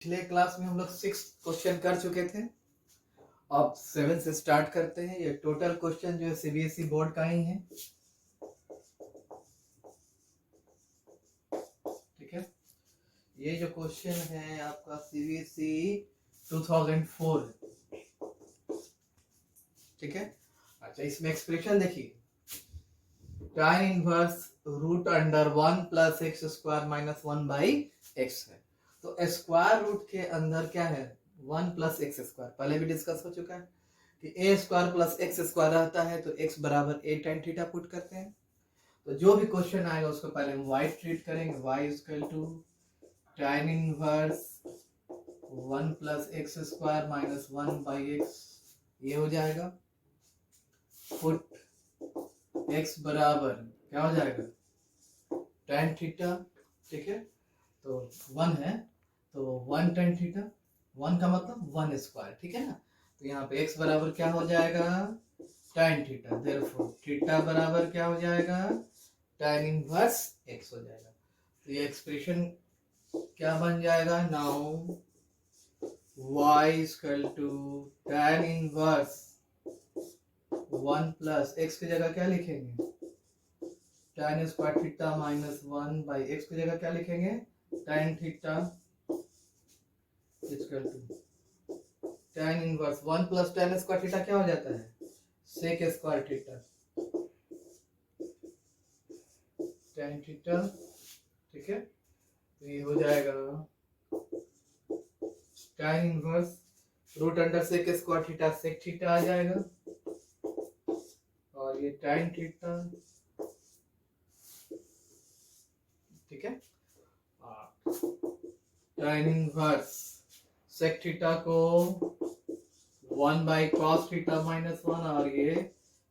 पिछले क्लास में हम लोग 6 क्वेश्चन कर चुके थे। अब 7 से स्टार्ट करते हैं। ये टोटल क्वेश्चन जो है सीबीएसई बोर्ड का ही है, ठीक है। ये जो क्वेश्चन है आपका सीबीएसई 2004, ठीक है। अच्छा, इसमें एक्सप्रेशन देखिए, tan inverse root under 1 plus X square minus 1 by X है। तो स्क्वायर रूट के अंदर क्या है, 1 प्लस एक्स स्क्वायर। पहले भी डिस्कस हो चुका है कि ए स्क्वायर प्लस एक्स स्क्वायर रहता है तो एक्स बराबर ए tan थीटा पुट करते हैं। तो जो भी क्वेश्चन आएगा उसको पहले हम वाई ट्रीट करेंगे, Y equal to tan inverse 1 plus X square minus 1 by X, ये हो जाएगा। पुट एक्स बराबर क्या हो जाएगा, tan थीटा, ठीक है। तो 1 है तो 1 tan थीटा, 1 का मतलब 1 स्क्वायर, ठीक है ना। तो यहाँ पे x बराबर क्या हो जाएगा, tan थीटा। देयरफॉर थीटा बराबर क्या हो जाएगा, tan इनवर्स x हो जाएगा। तो ये एक्सप्रेशन क्या बन जाएगा, now y equal to tan inverse 1 plus x की जगह क्या लिखेंगे, tan square theta minus 1 by x की जगह क्या लिखेंगे, tan theta equal to tan inverse 1 plus tan square theta क्या हो जाता है, sec square theta, tan theta, ठीक है। तो ये हो जाएगा tan inverse root under sec square theta, sec theta आ जाएगा, और ये tan थीटा, ठीक है। tan इनवर्स sec थीटा को 1 बाई कॉस थीटा माइनस 1, और ये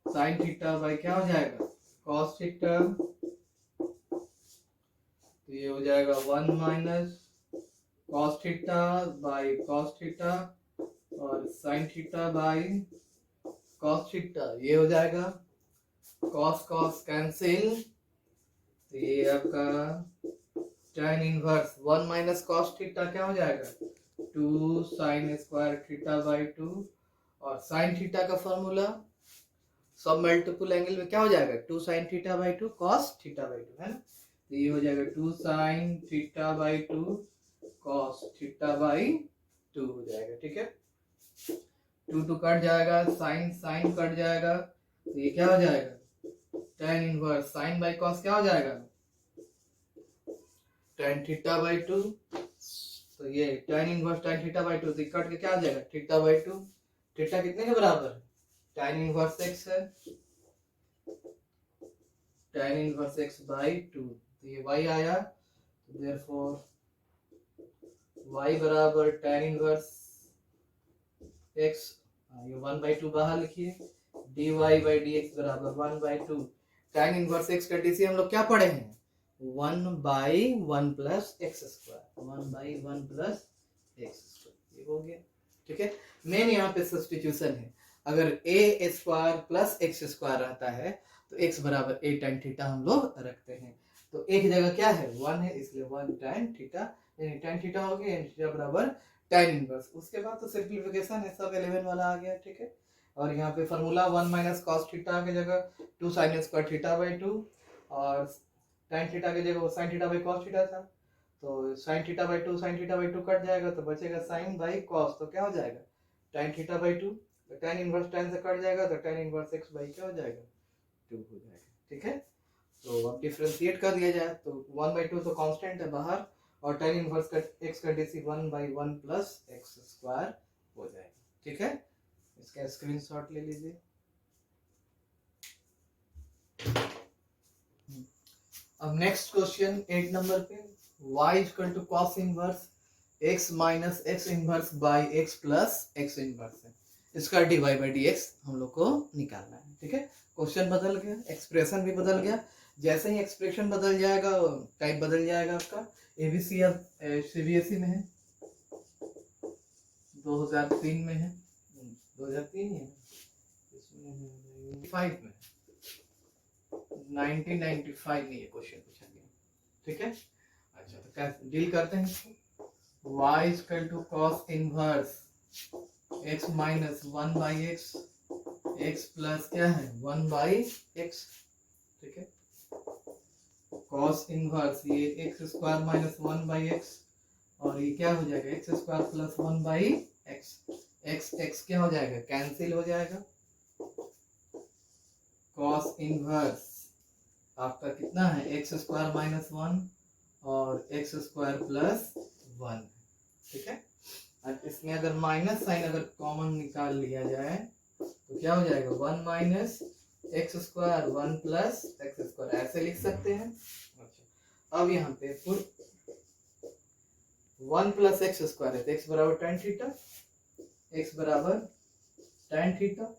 sin थीटा बाई क्या हो जाएगा, कॉस थीटा। तो ये हो जाएगा 1 minus cos theta by cos theta और sin theta by cos theta, ये हो जाएगा। कॉस कॉस कैंसिल, तो ये आपका tan inverse 1 minus cos theta क्या हो जाएगा, 2 sin स्क्वायर थीटा बाई 2, और sin थीटा का फॉर्मूला सब मल्टीपल एंगल में क्या हो जाएगा, 2 sin theta by 2 cos theta by 2, है ना। तो ये हो जाएगा 2 sin theta by 2 cos theta by 2 हो जाएगा, ठीक है। 2 कट जाएगा, sin sin कट जाएगा, तो ये क्या हो जाएगा, tan inverse sin by cos क्या हो जाएगा, tan थीटा बाई 2। तो ये tan inverse tan theta by 2 तो कट के क्या हो जाएगा, थीटा बाई 2। थीटा कितने के बराबर है, tan इनवर्स x है, tan इनवर्स x बाई 2। तो ये y आया, तो देयरफॉर y बराबर tan इनवर्स x, ये 1 बाई 2 बाहर लिखिए, dy बाई dx बराबर 1 बाई 2। tan इनवर्स x का डीसी हम लोग क्या पढ़े हैं, 1 by 1 plus X square, 1 by 1 plus X square, ये हो गया, ठीक है। मेन यहाँ पे सब्स्टिट्यूशन है। अगर a square plus X square रहता है तो x बराबर a tan थीटा हम लोग रखते हैं। तो a की जगह क्या है, 1 है, इसलिए 1 tan थीटा, यानी tan थीटा हो गया, थीटा बराबर tan इनवर्स। उसके बाद तो सिंपलीफिकेशन है, सब 11 वाला आ गया, ठीक है। और यहाँ पे फॉर्मूला 1 माइनस कॉस थीटा की जगह 2 sin स्क्वायर थीटा बाई 2, और tan थीटा की जगह sin theta by cos theta था, तो sin theta by 2 sin theta by 2 cut जाएगा, तो बचेगा sin बाई cos, तो क्या हो जाएगा, tan थीटा बाई 2। तो tan इनवर्स tan से कट जाएगा, तो tan इनवर्स x बाई क्या हो जाएगा, 2 हो जाएगा, ठीक है। तो अब डिफरेंशिएट कर दिया जाए तो 1 बाई 2 तो कांस्टेंट है बाहर, और tan इनवर्स का x का DC 1 by 1 plus X square हो जाएगा, ठीक है। इसका स्क्रीनशॉट ले लीजिए। अब नेक्स्ट क्वेश्चन 8 नंबर पे, y equal to cos inverse x minus x inverse by x plus x inverse है, इसका dy बाई dx हम लोग को निकालना है, ठीक है। क्वेश्चन बदल गया, एक्सप्रेशन भी बदल गया। जैसे ही एक्सप्रेशन बदल जाएगा टाइप बदल जाएगा आपका। एबीसी अब सीबीएसई में है, 2003 में है, 2003 है, इसमें 5 में 1995 में ये क्वेश्चन पूछा गया, ठीक है। अच्छा, तो क्या डील करते हैं इसको। y equal to cos inverse x minus 1/x, x plus क्या है 1/x, ठीक है। कॉस इनवर्स ये एक्स स्क्वायर माइनस 1/x और ये क्या हो जाएगा x square plus 1/x, x x क्या हो जाएगा कैंसिल हो जाएगा। कॉस इनवर्स आपका कितना है एक्स स्क्वायर माइनस 1 और एक्स स्क्वायर प्लस 1, ठीक है। और इसमें अगर माइनस साइन अगर कॉमन निकाल लिया जाए तो क्या हो जाएगा 1 minus x square 1 plus X square, ऐसे लिख सकते हैं। अच्छा अब यहाँ पे पुट 1 प्लस एक्स स्क्वायर है तो एक्स बराबर tan थीटा, एक्स बराबर tan थीटा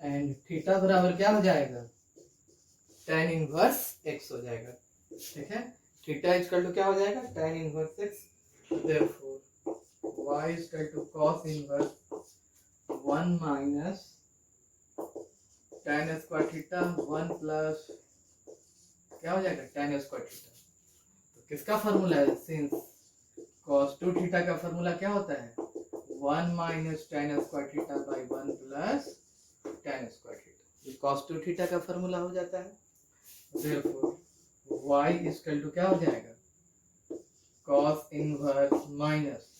एंड थीटा बराबर क्या हो जाएगा tan इनवर्स x हो जाएगा, ठीक है। थीटा इक्वल टू क्या हो जाएगा tan inverse x, therefore y equal to cos inverse 1 minus tan square theta 1 plus क्या हो जाएगा tan स्क्वायर थीटा। तो किसका फॉर्मूला है, सिंस cos 2 थीटा का फॉर्मूला क्या होता है 1 minus tan square theta by 1 plus tan square theta, ये cos 2 थीटा का फॉर्मूला हो जाता है। Therefore y इक्वल टू क्या हो जाएगा cos inverse minus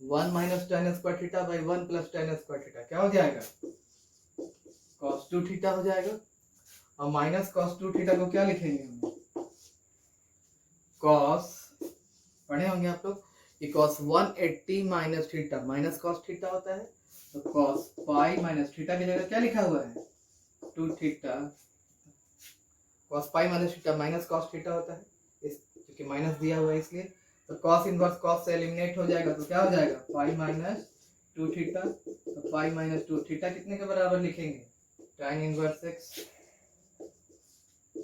1 minus tan square theta by 1 plus tan square theta क्या हो जाएगा cos 2 थीटा हो जाएगा। और माइनस cos 2 थीटा को क्या लिखेंगे हम cos, पढ़े होंगे आप लोग ये cos 180 minus theta minus cos theta होता है, तो cos पाई माइनस थीटा की जगह क्या लिखा हुआ है 2 theta, cos pi minus theta minus cos theta होता है, इस क्योंकि माइनस दिया हुआ है इसलिए, तो cos इनवर्स cos से एलिमिनेट हो जाएगा तो क्या हो जाएगा पाई माइनस 2 थीटा, तो पाई माइनस 2 थीटा कितने के बराबर लिखेंगे tan इनवर्स x,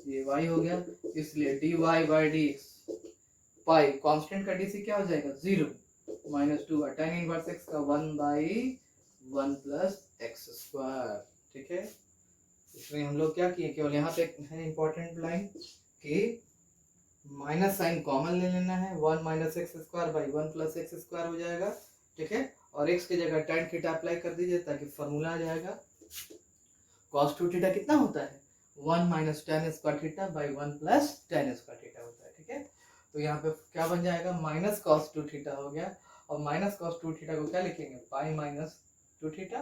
ये y हो गया, इसलिए dy by dx pi constant का dc क्या हो जाएगा 0 माइनस 2 और tan इनवर्स x का 1/1 प्लस एक्स स्क्वायर, ठीक है। इसमें हम लोग क्या किए केवल यहाँ पे है इंपॉर्टेंट लाइन कि माइनस साइन कॉमन ले लेना है 1 minus x square by 1 plus X square हो जाएगा, ठीक है। और x की जगह tan थीटा अप्लाई कर दीजिए ताकि फॉर्मूला आ जाएगा cos 2 थीटा कितना होता है 1 minus tan square theta by 1 plus tan square theta होता है, ठीक है। तो यहाँ पे क्या बन जाएगा माइनस cos 2 थीटा हो गया और माइनस cos 2 थीटा को क्या लिखेंगे pi minus 2 theta,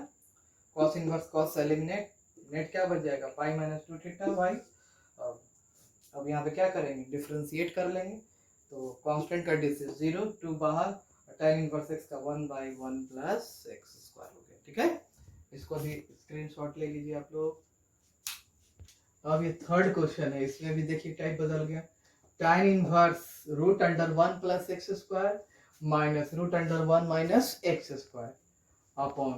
cos inverse cos से एलिमिनेट, नेट क्या बच जाएगा पाई माइनस 2 थीटा बाई, अब यहाँ पे क्या करेंगे डिफरेंशिएट कर लेंगे तो कांस्टेंट का डिस 0 2 बाहर, tan इनवर्स x का 1/1 प्लस एक्स स्क्वायर हो गया, ठीक है। इसको भी स्क्रीनशॉट ले लीजिए आप लोग। अब ये थर्ड क्वेश्चन है, इसमें भी देखिए टाइप बदल गया, tan inverse root under 1 plus X square minus root under 1 minus x square upon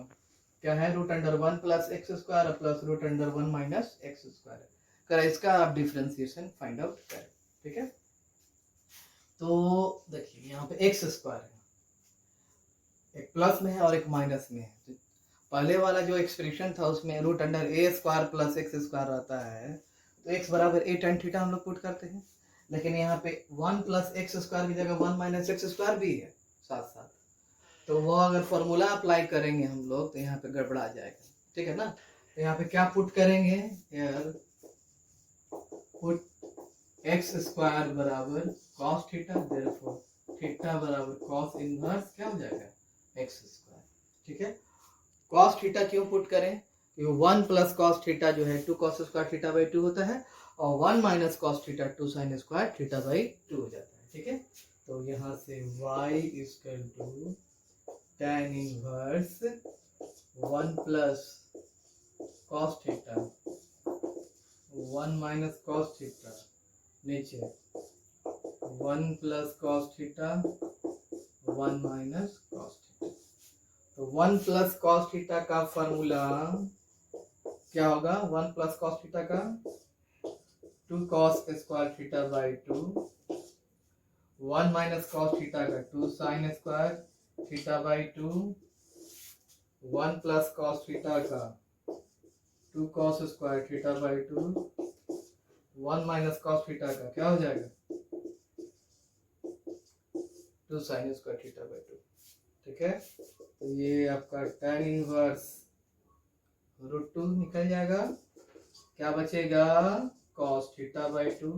क्या है root under 1 plus X square plus root under 1 minus x square करें, इसका आप डिफरेंशिएशन फाइंड आउट करें, ठीक है। तो देखिए यहाँ पे एक्स स्क्वायर है, एक प्लस में है और एक माइनस में है, तो पहले वाला जो एक्सप्रेशन था उसमें रूट अंडर ए स्क्वायर प्लस एक्स स्क्वायर रहता है तो एक्स बराबर ए tan थीटा हम लोग पुट करते हैं, लेकिन यहाँ पे 1 प्लस एक्स स्क्वायर की जगह 1 माइनस एक्स स्क्वायर भी है साथ साथ, तो वो अगर फॉर्मूला अप्लाई करेंगे हम लोग तो यहाँ पे गड़बड़ा जाएगा, ठीक है ना। तो यहाँ पे क्या पुट करेंगे यार पुट एक्स स्क्वायर बराबर cos थीटा, देयरफॉर थीटा बराबर cos इनवर्स क्या हो जाएगा एक्स स्क्वायर, ठीक है। cos थीटा क्यों पुट करें क्योंकि 1 प्लस cos थीटा जो है 2 cos स्क्वायर थीटा बाई 2 होता है और 1 minus cos theta 2 sin square theta by 2 हो जाता है, ठीक है। तो यहाँ से y equal to tan inverse 1 plus cos theta 1 minus cos theta नीचे 1 plus cos theta 1 minus cos theta, तो 1 प्लस cos थीटा का फॉर्मूला क्या होगा 1 प्लस cos थीटा का 2 cos square theta by 2, 1 minus cos theta का 2 sin square theta by 2, 1 plus cos theta का 2 cos square theta by 2, 1 minus cos theta का क्या हो जाएगा 2 साइन स्क्वायर थीटा बाई 2। ठीक है, तो ये आपका tan इनवर्स √2 निकल जाएगा। क्या बचेगा, cos थीटा बाई 2,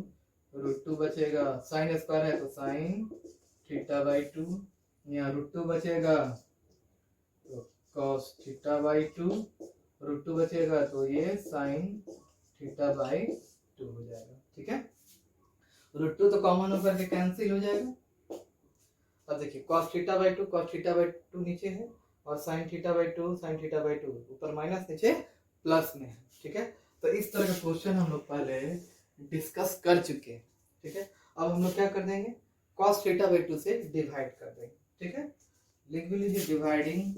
√2 बचेगा, साइन स्क्वायर है तो साइन थीटा बाई 2, यहाँ √2 बचेगा तो cos थीटा बाई 2, √2 बचेगा तो ये साइन थीटा बाई 2 हो जाएगा। ठीक है, √2 तो कॉमन होकर के कैंसिल हो जाएगा। अब देखिए cos theta by 2, cos theta by 2 नीचे है और sin theta by 2, sin theta by 2 ऊपर माइनस नीचे प्लस में है। ठीक है, तो इस तरह का क्वेश्चन हम लोग पहले डिस्कस कर चुके हैं। ठीक है, अब हम लोग क्या कर देंगे, cos थीटा बाई 2 से डिवाइड कर देंगे। ठीक है, लिख भी लीजिए dividing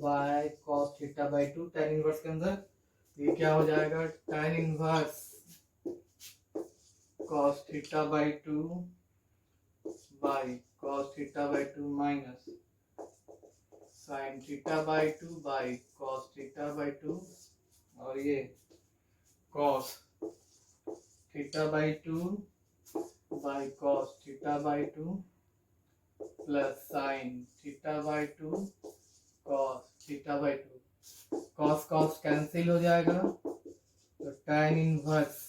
by cos theta by 2 tan inverse के अंदर ये क्या हो जाएगा, tan inverse cos theta by 2 by cos theta by 2 minus sin theta by 2 by cos theta by 2 और ये cos theta by 2 by cos theta by 2 plus sin theta by 2 cos theta by 2, cos cos cancel हो जाएगा तो tan inverse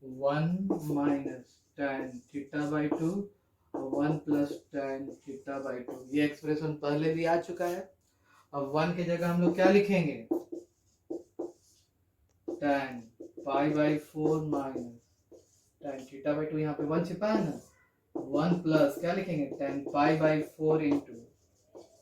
1 minus tan theta by 2 1 plus tan theta by 2। ये expression पहले भी आ चुका है। अब 1 की जगह हम लोग क्या लिखेंगे, tan pi by 4 minus tan theta by 2, यहाँ पे 1 छिपा है ना, 1 प्लस क्या लिखेंगे, tan pi by 4 into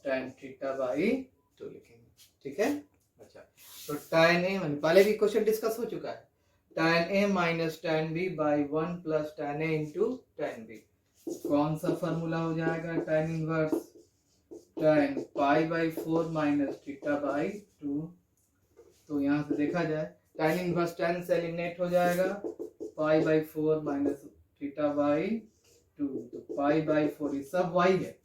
tan theta by 2 लिखेंगे। ठीक है, अच्छा तो tan a माने पहले भी क्वेश्चन डिस्कस हो चुका है, tan a minus tan b by 1 plus tan a into tan b। कौन सा फॉर्मूला हो जाएगा, tan inverse tan pi by 4 minus theta by 2। तो यहाँ से देखा जाए tan इनवर्स tan से एलिमिनेट हो जाएगा, pi by 4 minus theta by 2, तो पाई बाई 4 ये सब y है,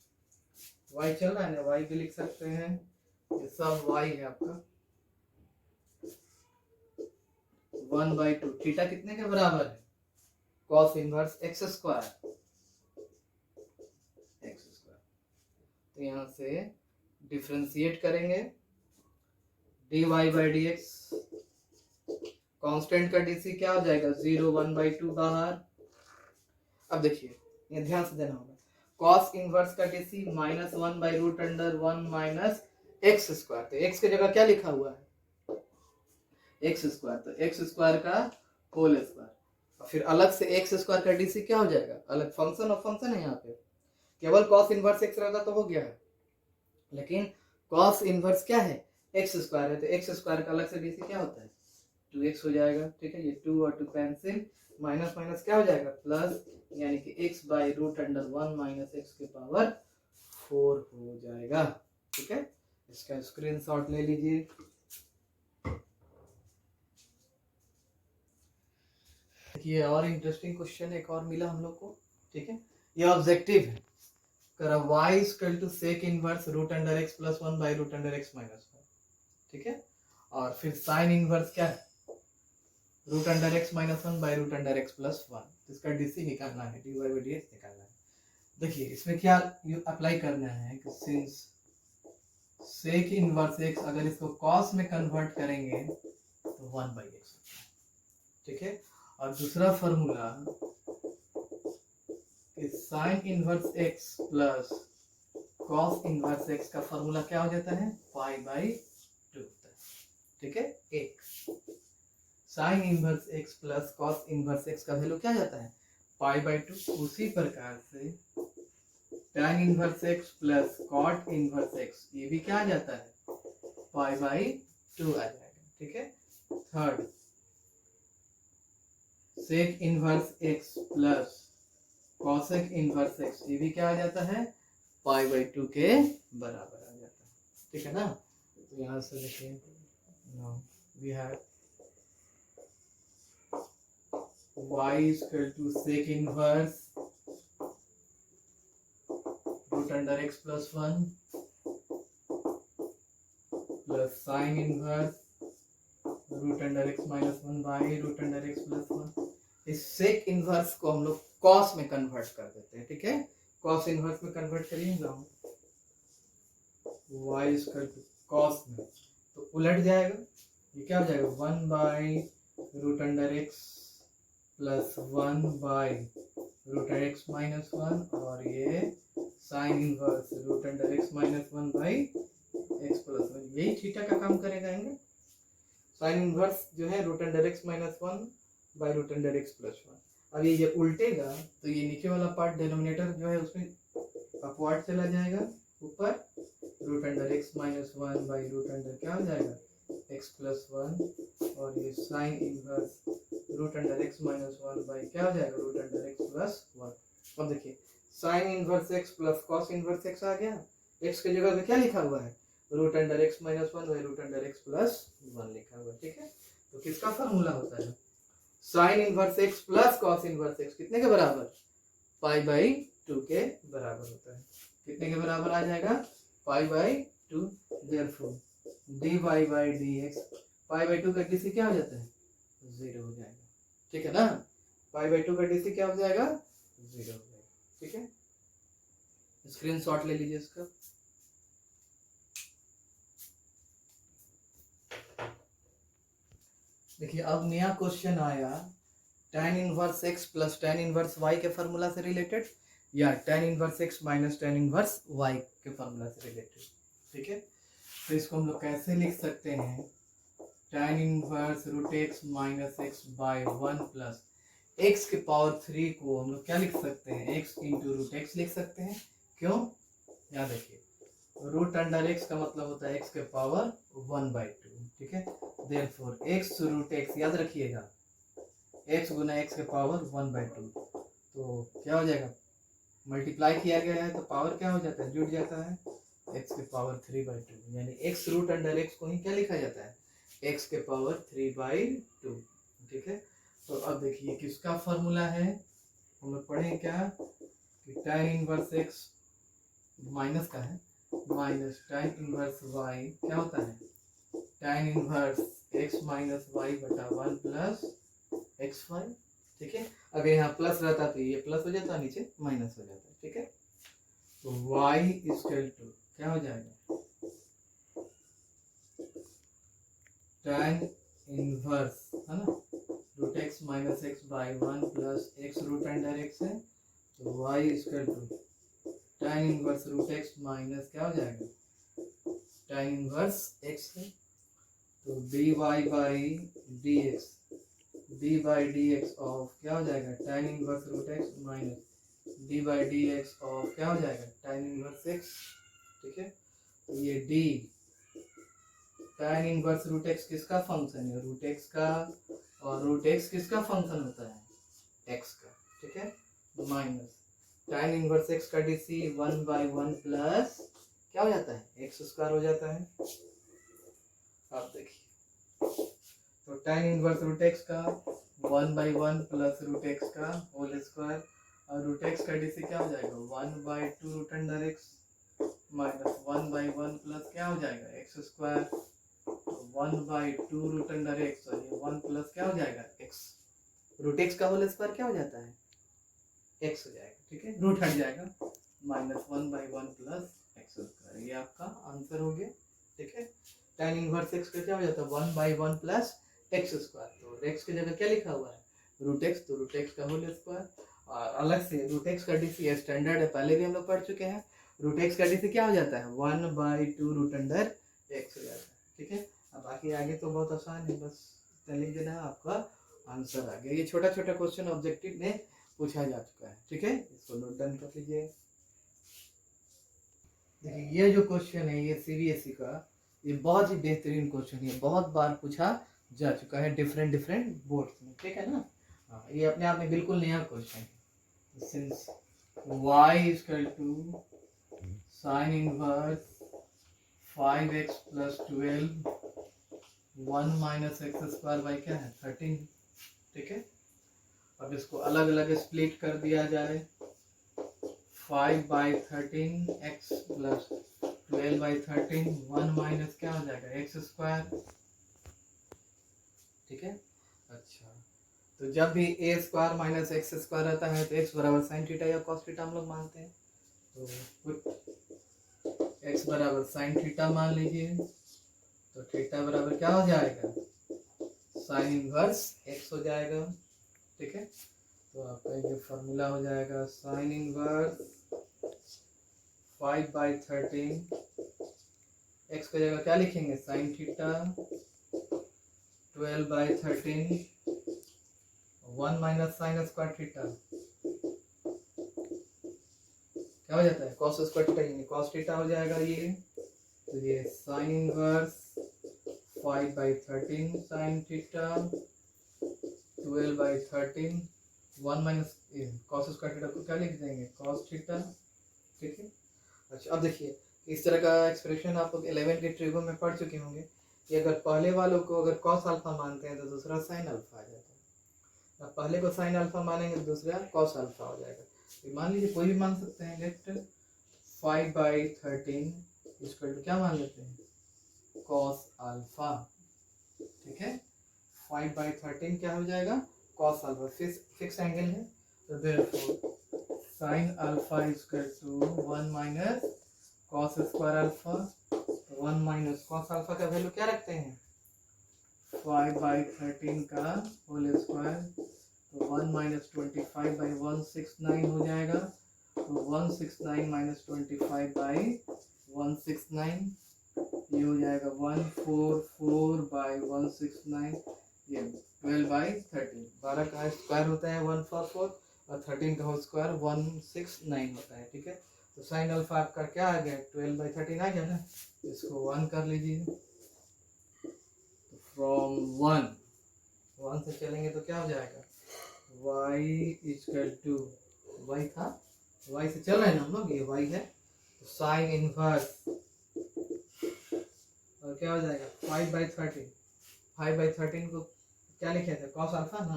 y चल रहा है ना, y भी लिख सकते हैं, ये सब y है आपका 1 बाई 2। थीटा कितने के बराबर है, cos इनवर्स x स्क्वायर, तो यहाँ से डिफरेंशिएट करेंगे dy बाई dx, कांस्टेंट का dc क्या हो जाएगा 0, 1 बाई 2 बाहर। अब देखिए ये ध्यान से देना होगा, cos इनवर्स का dc minus 1 by root under 1 minus x square, तो x की जगह क्या लिखा हुआ है एक्स स्क्वायर, तो एक्स स्क्वायर का होल स्क्वायर, और फिर अलग से एक्स स्क्वायर का dc क्या हो जाएगा, अलग फंक्शन ऑफ फंक्शन है, यहाँ पे केवल cos इनवर्स x रहता तो हो गया है, लेकिन cos इनवर्स क्या है एक्स स्क्वायर है, तो एक्स स्क्वायर का अलग से dc क्या होता है 2x हो जाएगा। ठीक है, ये 2 और 2 कैंसिल, माइनस माइनस क्या हो जाएगा प्लस, यानी कि x by root under 1 minus x के पावर 4 हो जाएगा। ठीक है, इसका स्क्रीनशॉट ले लीजिए। ये और इंटरेस्टिंग क्वेश्चन एक और मिला हम लोग को। ठीक है, ये ऑब्जेक्टिव है, करा y equal to sec inverse root under x plus 1 by root under x minus 1। ठीक है, और फिर साइन इनवर्स क्या है root under x minus 1 by root under x plus 1, इसका dc निकालना है, dy बाई dx निकालना है। देखिए इसमें क्या अप्लाई करना है कि सिंस सेक इनवर्स x अगर इसको cos में कन्वर्ट करेंगे तो 1 बाई x। ठीक है, और दूसरा formula sine inverse x plus cos inverse x का फॉर्मूला क्या हो जाता है पाई बाई 2। ठीक है, एक sign inverse x plus cos inverse x का वैल्यू क्या जाता है पाई बाई 2। उसी प्रकार से tan inverse x plus cot inverse x ये भी क्या आ जाता है पाई बाई 2 आ जाएगा। ठीक है, third sec inverse x plus cosec inverse x ये भी क्या आ जाता है पाई बाई 2 के बराबर आ जाता है। ठीक है ना, तो यहाँ से देखिए now we have y is equal to sec inverse root under x plus 1 plus sin inverse root under x minus 1 by root under x plus 1। इस sec inverse को हम लोग cos में कन्वर्ट कर देते हैं। ठीक है। कॉस इनवर्स में कन्वर्ट करिएगा वाई स्क्वायर कॉस में, तो उलट जाएगा, ये क्या हो जाएगा 1 by root under x plus 1 by root under x minus 1, और ये sine inverse root under x minus 1 by x plus 1, यही थीटा का काम करेगा। साइन इनवर्स जो है root under x minus 1 by root under x plus 1। अब ये उल्टेगा तो ये नीचे वाला पार्ट डिनोमिनेटर जो है उसमें अपवर्ड चला जाएगा, ऊपर root under x minus 1 by root under क्या हो जाएगा एक्स प्लस 1, और ये sine inverse root under x minus 1 by क्या हो जाएगा रूट अंडर एक्स प्लस 1। अब देखिए sine inverse x plus cos inverse x आ गया, एक्स की जगह पे क्या लिखा हुआ है root under x minus 1 by root under x plus 1 लिखा हुआ है, ठीक है। तो किसका फॉर्मूला होता है sine inverse x plus cos inverse x कितने के बराबर पाई बाई 2 के बराबर होता है, कितने के बराबर आ जाएगा pi by 2, therefore dy by dx pi by 2 का dc क्या हो जाता है 0 हो जाएगा, ठीक है ना। पाई बाई 2 का dc क्या हो जाएगा 0 हो जाएगा, ठीक है। स्क्रीनशॉट ले लीजिए इसका। देखिए अब नया क्वेश्चन आया tan inverse x plus tan inverse y के फार्मूला से रिलेटेड, या tan inverse x minus tan inverse y के फार्मूला से रिलेटेड, ठीक है। तो इसको हम लोग कैसे लिख सकते हैं tan inverse root x minus x by 1 plus x के पावर 3 को हम लोग क्या लिख सकते हैं x इंटू रूट एक्स लिख सकते हैं, क्यों यहाँ देखिए रूट अंडर एक्स का मतलब होता है x के पावर 1 बाई 2, ठीक है। देयरफॉर x रूट एक्स याद रखिएगा x गुना x के पावर 1 बाई 2, तो क्या हो जाएगा मल्टीप्लाई किया गया है तो पावर क्या हो जाता है जुड़ जाता है x के पावर 3 बाई 2, यानी x रूट अंडर x को ही क्या लिखा जाता है x के पावर 3 बाई 2, ठीक है। तो अब देखिए किसका फॉर्मूला है हम लोग पढ़े क्या कि tan इनवर्स x माइनस का है माइनस tan इनवर्स y क्या होता है tan inverse x minus y बटा 1 प्लस एक्स वाई, ठीक है। अगर यहाँ प्लस रहता तो ये प्लस हो जाता नीचे माइनस हो जाता, ठीक है। तो y इक्वल टू क्या हो जाएगा tan इनवर्स है ना root x minus x by 1 plus x root under x है, तो y equal to tan inverse root x minus क्या हो जाएगा tan इनवर्स x है, तो dy by dx d by d x of क्या हो जाएगा tan inverse root x minus d by d x of क्या हो जाएगा tan इनवर्स x, ठीक है। तो ये d tan inverse root x किसका फंक्शन है रूट एक्स का, और रूट एक्स किसका फंक्शन होता है x का, ठीक है। माइनस tan इनवर्स x का dc 1 बाई 1 प्लस क्या हो जाता है एक्स स्क्वायर हो जाता है। आप देखिए तो tan इनवर्स रूट एक्स का 1 बाई 1 प्लस रूट एक्स का होल स्क्वायर, और रूट एक्स का डीसी क्या हो जाएगा 1 by 2 root under x minus 1 by 1 plus क्या हो जाएगा x square, 1 by 2 root under x, और ये 1 प्लस क्या हो जाएगा एक्स, रूट एक्स का होल स्क्वायर क्या हो जाता है एक्स हो जाएगा, ठीक है। रूट हट जाएगा minus 1 by 1 plus X square, ये आपका आंसर हो गया, ठीक है। tan इनवर्स एक्स का क्या हो जाता है 1 बाई 1 प्लस एक्स स्क्वायर, तो एक्स की जगह क्या लिखा हुआ है रूट एक्स, तो रूट एक्स का होल स्क्वायर, और अलग से रूट एक्स का डीसी स्टैंडर्ड है पहले भी हम लोग पढ़ चुके हैं, रूट एक्स का डीसी क्या हो जाता है 1 बाई 2 रूट अंडर एक्स हो जाता है, ठीक है। अब बाकी आगे तो बहुत आसान है, बस लिख देना आपका आंसर आ गया। ये छोटा छोटा क्वेश्चन ऑब्जेक्टिव में पूछा जा चुका है, ठीक है, इसको नोट डाउन कर लीजिए। देखिए ये जो क्वेश्चन है ये सीबीएसई का, ये बहुत ही बेहतरीन क्वेश्चन है, बहुत बार पूछा जा चुका है डिफरेंट डिफरेंट बोर्ड्स में, ठीक है ना। हाँ ये अपने आप में बिल्कुल नया क्वेश्चन है। Since y equal to sine inverse 5x plus 12 1 minus x square by क्या है 13, ठीक है। अब इसको अलग अलग स्प्लिट कर दिया जाए 5 by 13 x plus 12 by 13 1 minus क्या हो जाएगा एक्स स्क्वायर, ठीक है। अच्छा तो जब भी ए स्क्वायर माइनस एक्स स्क्वायर रहता है तो एक्स बराबर साइन थीटा या कॉस थीटा हम लोग मानते हैं। तो एक्स बराबर साइन थीटा मान लीजिए, तो थीटा बराबर क्या हो जाएगा, साइन इनवर्स एक्स हो जाएगा। ठीक है, तो आपका ये फॉर्मूला हो जाएगा साइन इनवर्स 5/13, एक्स की जगह क्या लिखेंगे, sine theta 12/13, 1 minus sine square theta क्या हो जाता है, कॉस स्क्वायर थीटा, यानी कॉस थीटा हो जाएगा ये। तो ये sine inverse 5/13 sine theta 12/13, 1 minus cos square theta को क्या लिख देंगे, कॉस थीटा। ठीक है, अच्छा अब देखिए इस तरह का एक्सप्रेशन आप लोग 11 के ट्रिगो में पढ़ चुके होंगे कि अगर पहले वालों को अगर कॉस अल्फा मानते हैं तो दूसरा साइन अल्फा आ जाता है। अब पहले को साइन अल्फा मानेंगे तो दूसरा कॉस अल्फा हो जाएगा। तो मान लीजिए कोई भी मान सकते हैं, लेफ्ट 5/13 इसको क्या मान लेते हैं, कॉस अल्फा। ठीक है, 5/13 क्या हो जाएगा, कॉस अल्फा, फिक्स एंगल है, तो therefore sine alpha equal to 1 minus cos square alpha. 1 minus cos alpha का वैल्यू क्या रखते हैं, 5/13 का होल स्क्वायर, तो 1 माइनस 25/169 हो जाएगा। तो 169 माइनस 25/169 ये हो जाएगा 144/169, ये 12/13, 12 का स्क्वायर होता है 144 और 13 का होल स्क्वायर 169 होता है। ठीक है, तो साइन अल्फा आपका क्या आ गया, 12/13 आ गया ना, इसको 1 कर लीजिए। तो फ्रॉम 1 से चलेंगे तो क्या हो जाएगा, y इक्वल टू, y था, y से चल रहे हैं ना हम लोग, ये y है, तो साइन इनवर्स और क्या हो जाएगा 5/13, 5/13 को क्या लिखे थे, कॉस अल्फा ना,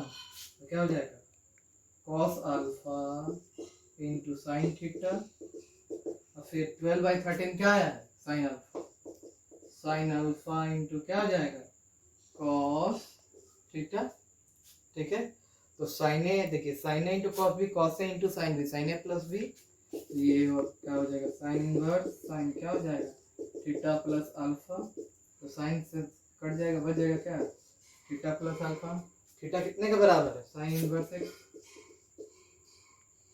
तो क्या हो जाएगा cos alpha into sine theta, और फिर 12/13 क्या है, sine alpha, sine alpha into क्या हो जाएगा, कॉस थीटा। ठीक है, तो साइन ए, देखिए sign A into cos B, cos A into sine B, sign A plus B, ये और क्या हो जाएगा, साइन इनवर्स साइन क्या हो जाएगा, थीटा प्लस अल्फा, तो साइन से कट जाएगा, बच जाएगा क्या, थीटा प्लस अल्फा। थीटा कितने के बराबर है, sine inverse x,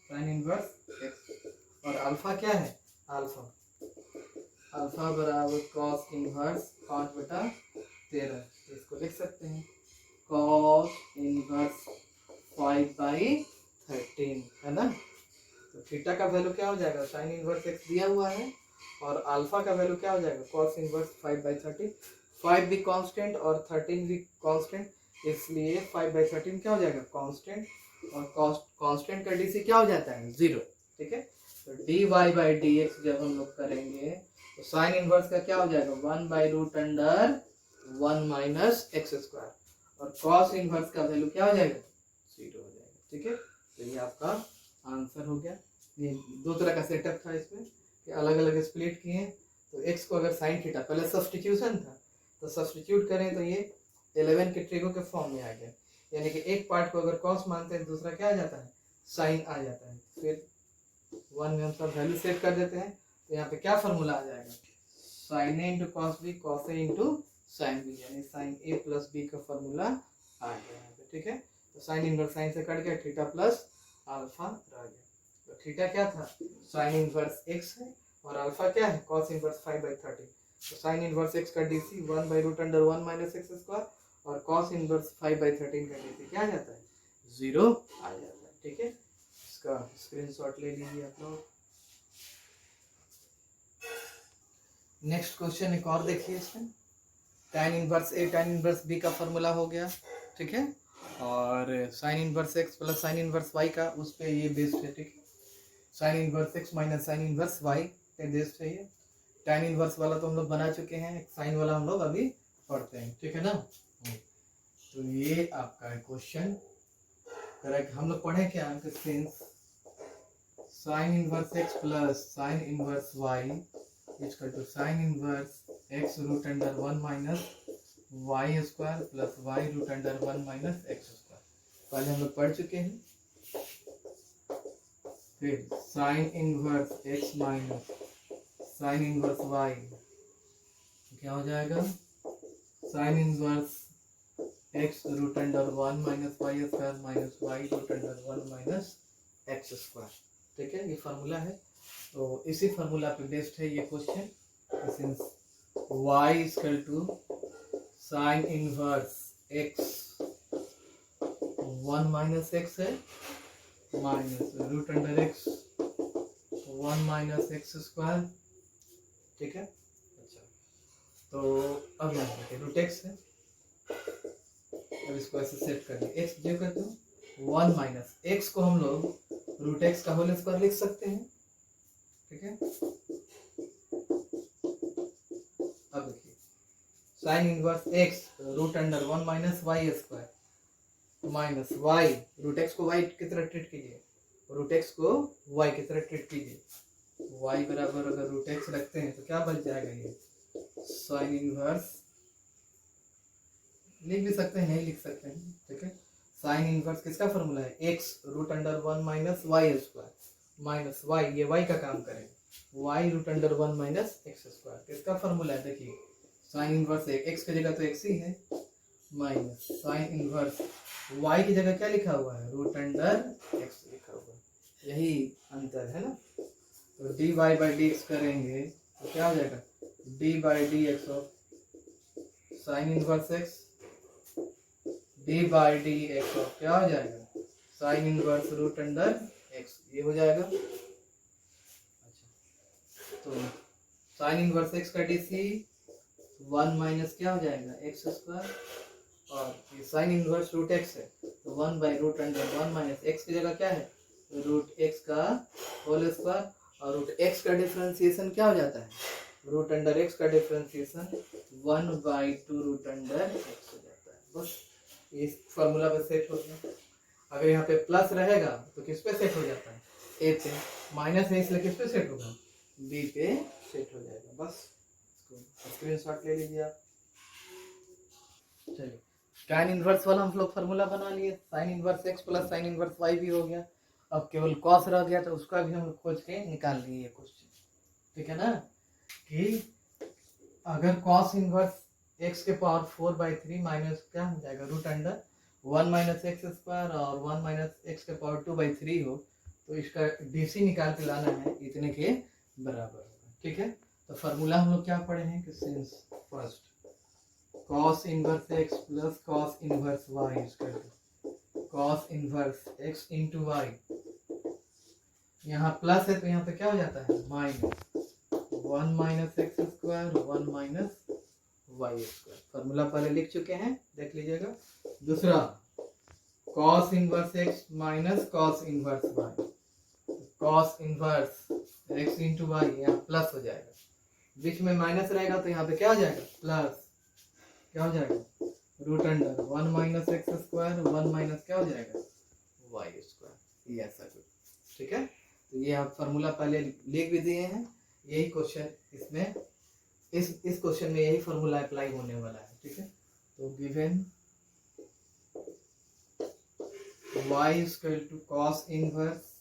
sign inverse x, और अल्फा क्या है, अल्फा, अल्फा बराबर कॉस इनवर्स 5/13, इसको लिख सकते हैं कॉस इनवर्स 5/13, है ना। तो थीटा का वैल्यू क्या हो जाएगा, साइन इनवर्स एक्स दिया हुआ है, और अल्फा का वैल्यू क्या हो जाएगा, कॉस इनवर्स 5/13, 5 भी कांस्टेंट और 13 भी कांस्टेंट, इसलिए 5/13 क्या हो जाएगा, कांस्टेंट, और कांस्टेंट का डी सी क्या हो जाता है, 0। ठीक है, तो d y by d x जब हम लोग करेंगे तो साइन इनवर्स का क्या हो जाएगा, 1/√1 माइनस एक्स स्क्वायर, और कॉस इनवर्स का वैल्यू क्या हो जाएगा, 0 हो जाएगा। ठीक है, तो ये आपका आंसर हो गया। ये दो तरह का सेटअप था इसमें कि अलग अलग स्प्लिट किए, तो एक्स को अगर साइन थीटा, पहले सब्सटीट्यूशन था तो सब्सटीट्यूट करें तो ये 11 के ट्रिगो के फॉर्म में आ गया, यानी कि एक पार्ट को अगर कॉस मानते हैं दूसरा क्या आ जाता है, साइन आ जाता है। फिर 1 में हम सब वैल्यू सेट कर देते हैं, तो यहाँ पे क्या फॉर्मूला आ जाएगा, sign A into cos B, cos A into sine B, यानी साइन ए प्लस बी का फॉर्मूला आ गया यहाँ पे। ठीक है, तो साइन इनवर्स साइन से कट गया, थीटा प्लस अल्फा रह गया, तो थीटा क्या था, साइन इनवर्स एक्स है, और अल्फा क्या है, कॉस इनवर्स 5/13, तो साइन इनवर्स एक्स का डीसी 1/√1 माइनस एक्स स्क्वायर, और कॉस इनवर्स 5/13 का डीसी क्या आ जाता है, 0 आ जाता है। ठीक है, इसका स्क्रीनशॉट ले लीजिए आप लोग। नेक्स्ट क्वेश्चन एक और देखिए, इसमें tan inverse A tan inverse B का फॉर्मूला हो गया। ठीक है, और sine inverse x plus sine inverse y का उस पर ये बेस्ड है। ठीक है, sine inverse x minus sine inverse y पे बेस्ड है ये। tan इनवर्स वाला तो हम लोग बना चुके हैं, साइन वाला हम लोग अभी पढ़ते हैं। ठीक है ना, तो ये आपका क्वेश्चन करेक्ट। हम लोग पढ़े क्या, since sine inverse x plus sine inverse y equal to sine inverse x√1 minus y square plus y√1 minus x square. पहले हम लोग पढ़ चुके हैं। फिर sine inverse x minus sine inverse y क्या हो जाएगा, sine inverse x root under 1 minus y square minus y root under 1 minus x square. ठीक है, ये फार्मूला है। तो इसी फार्मूला पे बेस्ड है ये question. Since y equal to sine inverse x 1 minus x है minus root under x 1 minus x square. ठीक है, अच्छा तो अब यहाँ पे रूट एक्स है, अब इसको ऐसे सेट कर दिए। एक्स जो करते हो 1 माइनस एक्स को हम लोग रूट एक्स का होल स्क्वायर लिख सकते हैं। ठीक है, अब देखिए sine inverse x root under 1 minus y square minus y, root x को वाई की तरह ट्रीट कीजिए, रूट एक्स को वाई की तरह ट्रीट कीजिए। वाई बराबर अगर रूट एक्स रखते हैं तो क्या बच जाएगा, ये साइन इनवर्स लिख भी सकते हैं, नहीं लिख सकते हैं। ठीक है, साइन इनवर्स किसका फॉर्मूला है, x root under 1 minus y square minus y, ये वाई का काम करें, y root under 1 minus x square किसका फॉर्मूला है, देखिए साइन इनवर्स एक्स की जगह तो एक्स ही है माइनस साइन इनवर्स वाई की जगह क्या लिखा हुआ है, रूट अंडर एक्स लिखा हुआ है, यही अंतर है ना। तो d y by d x करेंगे तो क्या हो जाएगा, d by d x of sine inverse x d by d x of क्या हो जाएगा, sine inverse root under x, ये हो जाएगा। अच्छा तो साइन इनवर्स एक्स का डीसी 1 माइनस क्या हो जाएगा एक्स स्क्वायर, और ये साइन इनवर्स रूट एक्स है तो 1 by root under 1 minus x की जगह क्या है, रूट एक्स का होल स्क्वायर, और रूट एक्स का डिफरेंशिएशन क्या हो जाता है, रूट अंडर एक्स का differentiation 1 by 2 root under x हो जाता है। बस इस फॉर्मूला पे सेट हो गया। अगर यहाँ पे प्लस रहेगा तो किस पे सेट हो जाता है, ए पे, माइनस है इसलिए किस पे सेट होगा, बी पे सेट हो जाएगा। बस स्क्रीनशॉट ले लीजिए आप। चलिए tan इनवर्स वाला हम लोग फार्मूला बना लिए, sine inverse x plus sine inverse y भी हो गया, अब केवल कॉस रह गया तो उसका भी हम लोग खोज के निकाल लिए ये क्वेश्चन। ठीक है ना, कि अगर कॉस इनवर्स एक्स के पावर 4/3 माइनस क्या हो जाएगा root under 1 minus x square और 1 माइनस एक्स के पावर 2/3 हो तो इसका डीसी निकाल के लाना है, इतने के बराबर होगा। ठीक है, तो फार्मूला हम लोग क्या पढ़े हैं कि since first cos inverse x plus cos inverse y equal to cos inverse x into y, यहाँ प्लस है तो यहाँ पे क्या हो जाता है minus 1 minus x square 1 minus y square. Formula पहले लिख चुके हैं, देख लीजिएगा। दूसरा cos inverse x minus cos inverse y, cos inverse x into y, यहाँ प्लस हो जाएगा, बीच में माइनस रहेगा तो यहाँ पे क्या हो जाएगा प्लस, क्या हो जाएगा root under 1 minus x square 1 minus क्या हो जाएगा वाई स्क्वायर, ये ऐसा कुछ। ठीक है, तो ये आप फार्मूला पहले लिख भी दिए हैं, यही क्वेश्चन इसमें इस क्वेश्चन में यही फार्मूला अप्लाई होने वाला है। ठीक है, तो given y equal to cos inverse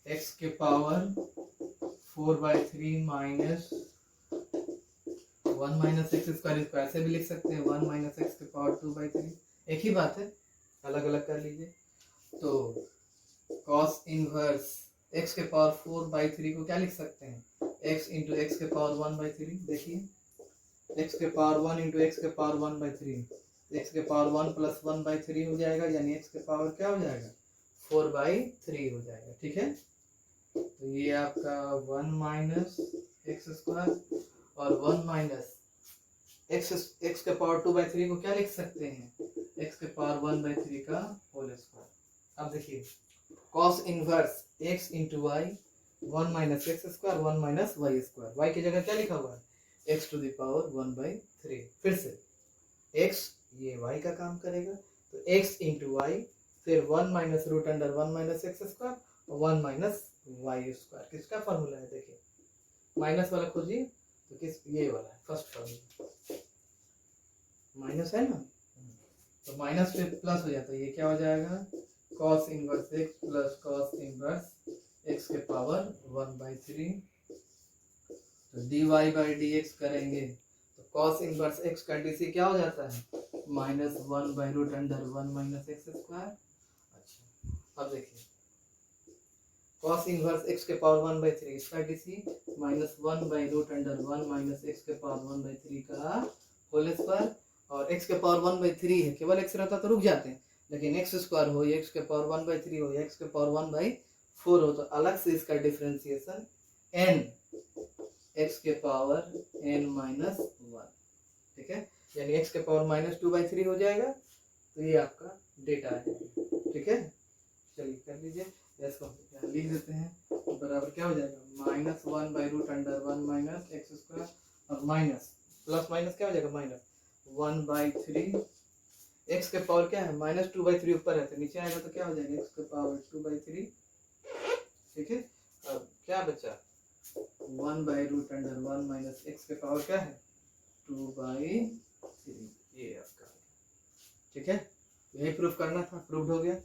x के power 4/3 minus 1 minus x square, इसको ऐसे भी लिख सकते हैं 1 माइनस एक्स के पावर 2/3, एक ही बात है, अलग अलग कर लीजिए। तो cos इनवर्स x के पावर 4/3 को क्या लिख सकते हैं, x इंटू एक्स के पावर 1/3, देखिए x के पावर 1 इंटू एक्स के पावर 1/3, x के पावर 1 प्लस 1/3 हो जाएगा, यानी x के पावर क्या हो जाएगा 4/3 हो जाएगा। ठीक है, तो ये आपका 1 माइनस एक्स स्क्वायर और 1 माइनस एक्स के पावर 2/3 को क्या लिख सकते हैं, x के पावर 1/3 का होल स्क्वायर। अब देखिए cos inverse x into y 1 minus x square 1 minus y square, y की जगह क्या लिखा हुआ है x टू द पावर 1/3, फिर से x ये y का काम करेगा तो x इंटू वाई, फिर 1 minus root under 1 minus x square और 1 माइनस वाई स्क्वायर, किसका फॉर्मूला है, देखिए माइनस वाला खोजिए तो किस, ये वाला है फर्स्ट फॉर्मूला, माइनस है ना, तो माइनस पे प्लस हो जाता है, ये क्या हो जाएगा cos inverse x plus cos inverse x के पावर 1/3। तो dy बाई dx करेंगे तो cos इनवर्स x का dc क्या हो जाता है -1/√(1 - x²। अच्छा अब देखिए cos इनवर्स x के पावर 1/3 इसका dc -1/√(1 - x के पावर 1/3 का होल स्क्वायर, और x के पावर 1/3 है, केवल x रहता तो रुक जाते हैं, लेकिन x² हो या x के पावर 1/3 हो या x के पावर 1/4 हो तो अलग से इसका डिफरेंशिएशन n x के पावर n-1, ठीक है, यानी x के पावर -2/3 हो जाएगा। तो ये आपका डेटा है, ठीक है। चलिए कर लीजिए, इसको यहाँ लिख देते हैं, तो बराबर क्या हो जाएगा -1/√(1 - x², और माइनस प्लस माइनस क्या हो जाएगा -1/3, x के पावर क्या है -2/3 ऊपर है तो नीचे आएगा तो क्या हो जाएगा x के पावर 2/3, ठीक है। अब क्या बचा 1/√(1 - x के पावर क्या है 2/3, ये आपका, ठीक है। यही प्रूफ करना था, प्रूफ हो गया।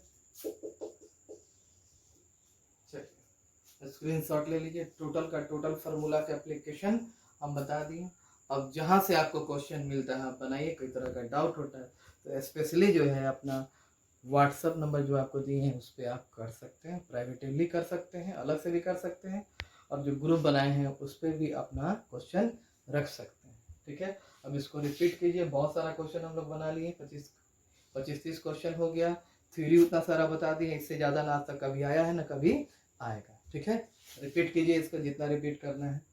स्क्रीनशॉट ले लीजिए, टोटल का टोटल फार्मूला का एप्लीकेशन हम बता दिए। अब जहाँ से आपको क्वेश्चन मिलता है आप बनाइए, कोई तरह का डाउट होता है तो स्पेशली जो है अपना व्हाट्सअप नंबर जो आपको दिए हैं उस पर आप कर सकते हैं, प्राइवेटली कर सकते हैं, अलग से भी कर सकते हैं, और जो ग्रुप बनाए हैं उस पर भी अपना क्वेश्चन रख सकते हैं, ठीक है। अब इसको रिपीट कीजिए, बहुत सारा क्वेश्चन हम लोग बना लिए, 25-30 क्वेश्चन हो गया, थ्योरी उतना सारा बता दिए, इससे ज़्यादा ना आज तक कभी आया है ना कभी आएगा, ठीक है। रिपीट कीजिए इसको जितना रिपीट करना है।